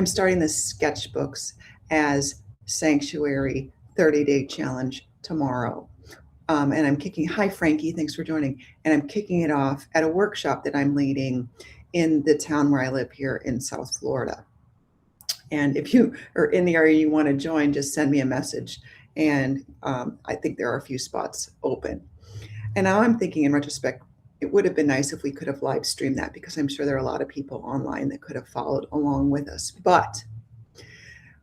I'm starting this Sketchbooks as Sanctuary 30-day challenge tomorrow. And I'm hi Frankie, thanks for joining. And I'm kicking it off at a workshop that I'm leading in the town where I live here in South Florida. And if you are in the area you want to join, just send me a message. And I think there are a few spots open. And now I'm thinking in retrospect, it would have been nice if we could have live streamed that, because I'm sure there are a lot of people online that could have followed along with us. But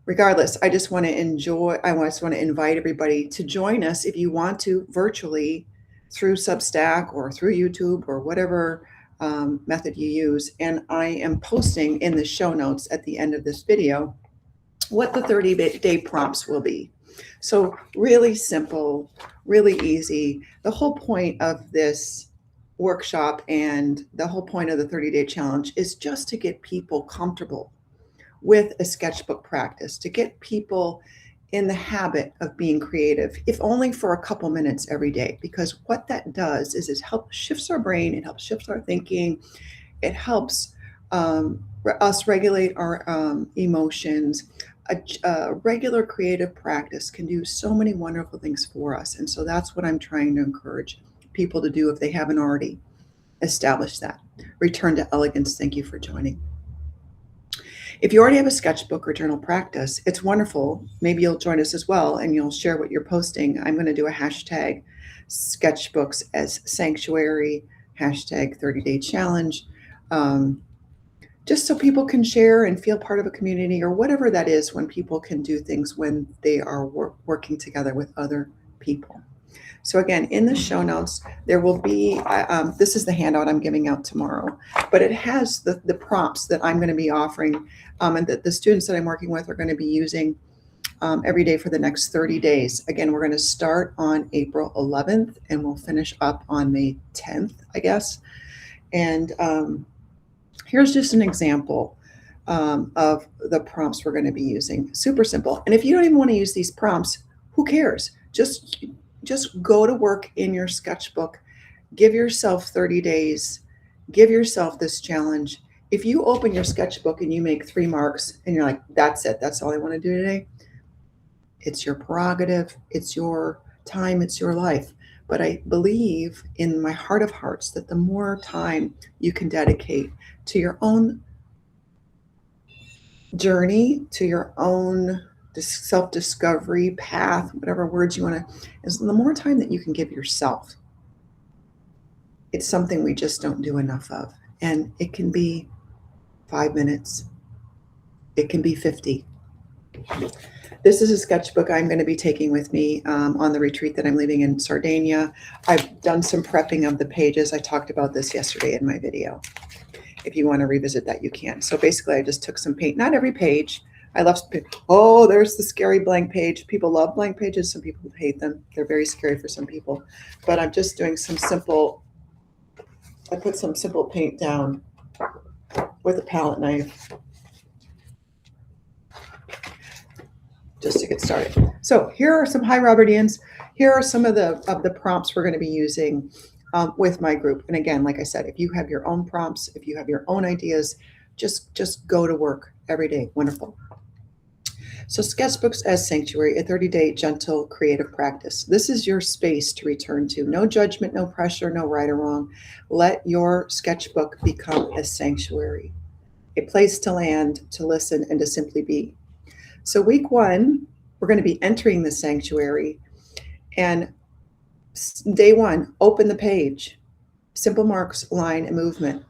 regardless, I just want to invite everybody to join us if you want to, virtually through Substack or through YouTube or whatever method you use. And I am posting in the show notes at the end of this video what the 30-day prompts will be. So really simple, really easy. The whole point of this workshop and the whole point of the 30-day challenge is just to get people comfortable with a sketchbook practice, to get people in the habit of being creative, if only for a couple minutes every day. Because what that does is it helps shifts our brain, it helps shift our thinking, it helps us regulate our emotions. A regular creative practice can do so many wonderful things for us. And so that's what I'm trying to encourage people to do if they haven't already established that. Return to elegance. Thank you for joining. If you already have a sketchbook or journal practice, it's wonderful. Maybe you'll join us as well and you'll share what you're posting. I'm going to do a hashtag Sketchbooks as Sanctuary, hashtag 30-day challenge. Just so people can share and feel part of a community, or whatever that is, when people can do things when they are working together with other people. So again, in the show notes, there will be, this is the handout I'm giving out tomorrow, but it has the prompts that I'm going to be offering and that the students that I'm working with are going to be using every day for the next 30 days. Again, we're going to start on April 11th and we'll finish up on May 10th, I guess. And here's just an example of the prompts we're going to be using. Super simple. And if you don't even want to use these prompts, who cares? Just go to work in your sketchbook. Give yourself 30 days. Give yourself this challenge. If you open your sketchbook and you make 3 marks and you're like, that's it, that's all I want to do today, it's your prerogative, it's your time, it's your life. But I believe in my heart of hearts that the more time you can dedicate to your own journey, to your own self-discovery path, whatever words you want to, is the more time that you can give yourself. It's something we just don't do enough of. And it can be 5 minutes. It can be 50. This is a sketchbook I'm going to be taking with me on the retreat that I'm leaving in Sardinia. I've done some prepping of the pages. I talked about this yesterday in my video. If you want to revisit that, you can. So basically, I just took some paint, not every page. I left, oh, there's the scary blank page. People love blank pages. Some people hate them. They're very scary for some people. But I'm just doing some simple, I put some simple paint down with a palette knife just to get started. So here are some, hi Robertians. Here are some of the prompts we're going to be using with my group. And again, like I said, if you have your own prompts, if you have your own ideas, just go to work every day. Wonderful. So Sketchbooks as Sanctuary, a 30-day gentle creative practice. This is your space to return to. No judgment, no pressure, no right or wrong. Let your sketchbook become a sanctuary, a place to land, to listen, and to simply be. So week 1, we're going to be entering the sanctuary. And day 1, open the page. Simple marks, line, and movement.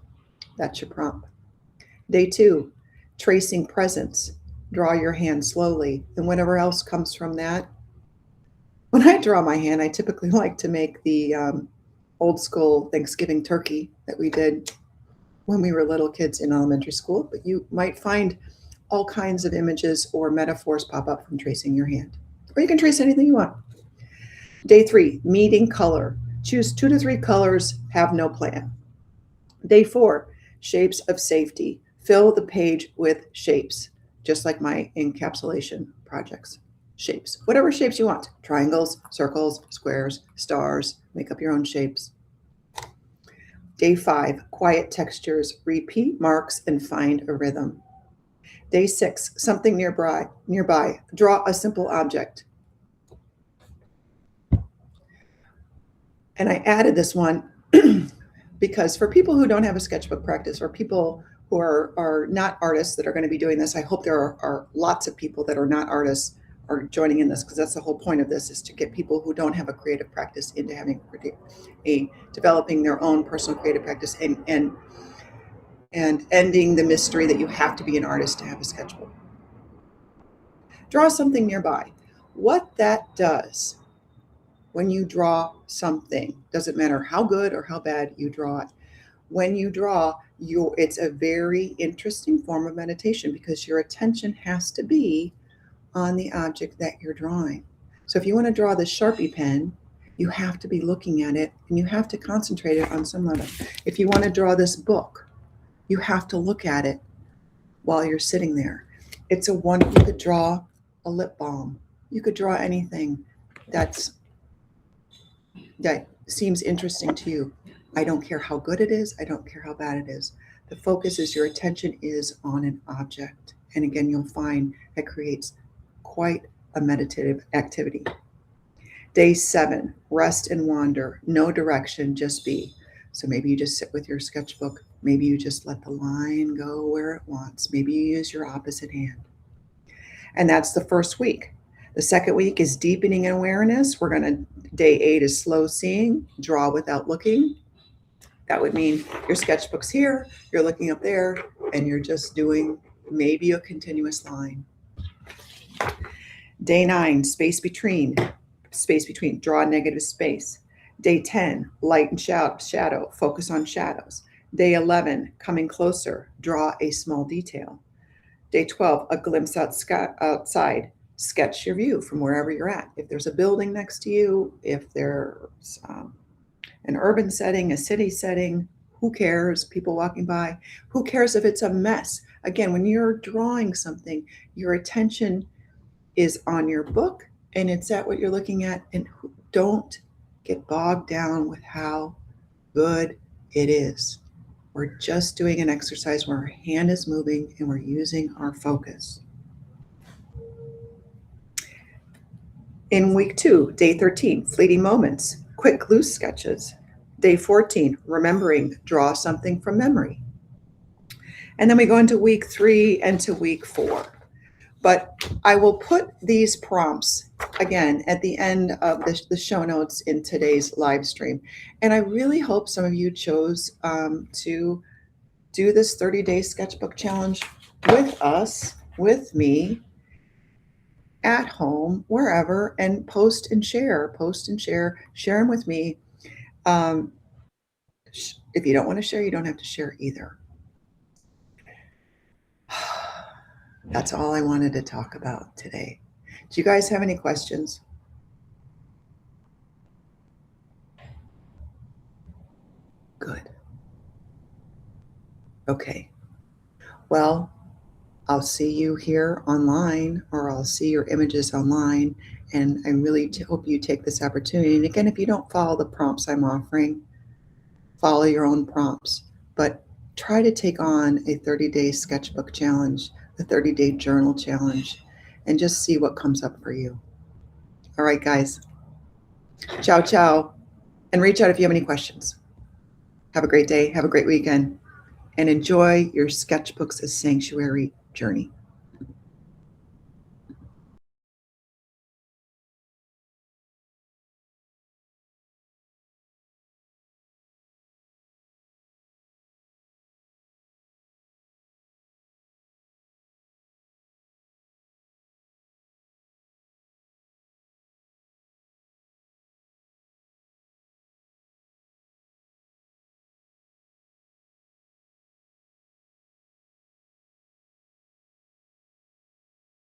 That's your prompt. Day 2, tracing presence. Draw your hand slowly, and whatever else comes from that. When I draw my hand, I typically like to make the old school Thanksgiving turkey that we did when we were little kids in elementary school, but you might find all kinds of images or metaphors pop up from tracing your hand. Or you can trace anything you want. Day 3, meeting color. Choose 2 to 3 colors, have no plan. Day 4, shapes of safety. Fill the page with shapes, just like my encapsulation projects. Shapes, whatever shapes you want. Triangles, circles, squares, stars, make up your own shapes. Day 5, quiet textures. Repeat marks and find a rhythm. Day 6, something nearby. Draw a simple object. And I added this one because for people who don't have a sketchbook practice, or people who are not artists that are going to be doing this, I hope there are lots of people that are not artists are joining in this, because that's the whole point of this, is to get people who don't have a creative practice into having developing their own personal creative practice, and ending the mystery that you have to be an artist to have a sketchbook. Draw something nearby. What that does when you draw something, doesn't matter how good or how bad you draw it. When you draw, it's a very interesting form of meditation, because your attention has to be on the object that you're drawing. So if you want to draw this Sharpie pen, you have to be looking at it, and you have to concentrate it on some level. If you want to draw this book, you have to look at it while you're sitting there. You could draw a lip balm. You could draw anything that seems interesting to you. I don't care how good it is. I don't care how bad it is. The focus is your attention is on an object. And again, you'll find that creates quite a meditative activity. Day 7, rest and wander. No direction, just be. So maybe you just sit with your sketchbook. Maybe you just let the line go where it wants. Maybe you use your opposite hand. And that's the first week. The second week is deepening awareness. Day 8 is slow seeing, draw without looking. That would mean your sketchbook's here, you're looking up there, and you're just doing maybe a continuous line. Day 9, space between, draw a negative space. Day 10, light and shadow, focus on shadows. Day 11, coming closer, draw a small detail. Day 12, a glimpse outside, sketch your view from wherever you're at. If there's a building next to you, if there's an urban setting, a city setting, who cares? People walking by, who cares if it's a mess? Again, when you're drawing something, your attention is on your book, and it's at what you're looking at, and don't get bogged down with how good it is. We're just doing an exercise where our hand is moving and we're using our focus. In week 2, day 13, fleeting moments, quick loose sketches. Day 14, remembering, draw something from memory. And then we go into week 3 and to week 4. But I will put these prompts again at the end of the show notes in today's live stream. And I really hope some of you chose to do this 30-day sketchbook challenge with us, with me, at home, wherever, and post and share them with me. If you don't want to share, you don't have to share either. That's all I wanted to talk about today. Do you guys have any questions? Good. Okay. Well, I'll see you here online, or I'll see your images online. And I really hope you take this opportunity. And again, if you don't follow the prompts I'm offering, follow your own prompts. But try to take on a 30-day sketchbook challenge, a 30-day journal challenge, and just see what comes up for you. All right, guys. Ciao, ciao. And reach out if you have any questions. Have a great day. Have a great weekend. And enjoy your Sketchbooks as Sanctuary journey.